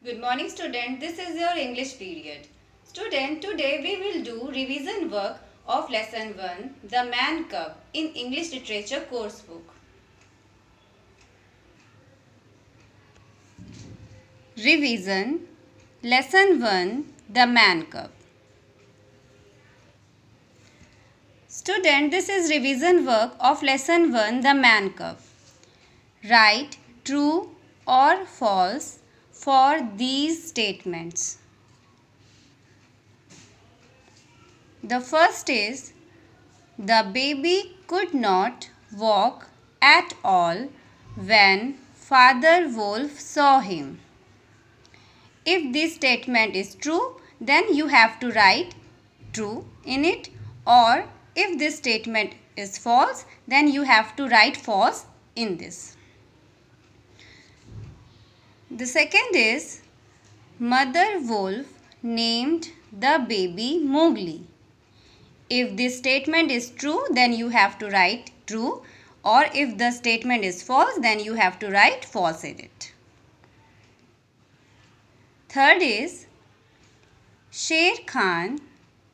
Good morning student, this is your English period. Student, today we will do revision work of lesson 1, The Man Cub in English Literature course book. Revision Lesson 1, The Man Cub. Student, this is revision work of lesson 1, The Man Cub. Write true or false for these statements. The first is, the baby could not walk at all when Father Wolf saw him. If this statement is true, then you have to write true in it, or if this statement is false, then you have to write false in this. The second is, Mother Wolf named the baby Mowgli. If this statement is true, then you have to write true, or if the statement is false, then you have to write false in it. Third is, Sher Khan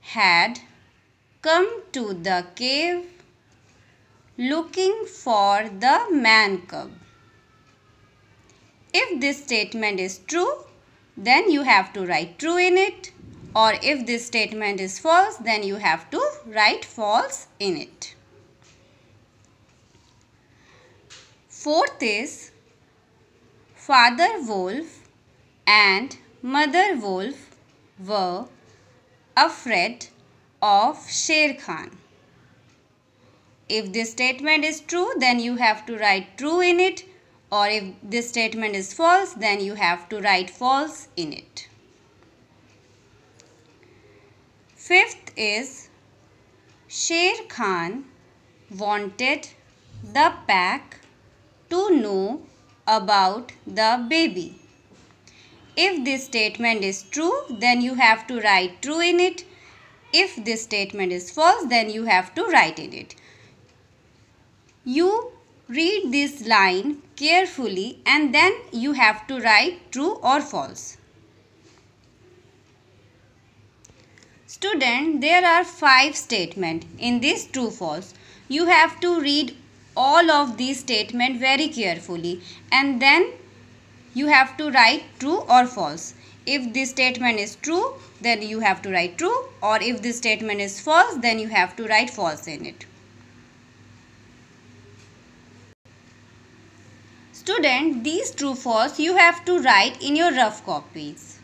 had come to the cave looking for the man cub. If this statement is true, then you have to write true in it, or if this statement is false, then you have to write false in it. Fourth is, Father Wolf and Mother Wolf were afraid of Sher Khan. If this statement is true, then you have to write true in it, or if this statement is false, then you have to write false in it. Fifth is, Sher Khan wanted the pack to know about the baby. If this statement is true, then you have to write true in it. If this statement is false, then you have to write in it. You read this line carefully and then you have to write true or false. Student, there are 5 statements in this true false. You have to read all of these statements very carefully and then you have to write true or false. If this statement is true, then you have to write true, or if this statement is false, then you have to write false in it. Student, these true false you have to write in your rough copies.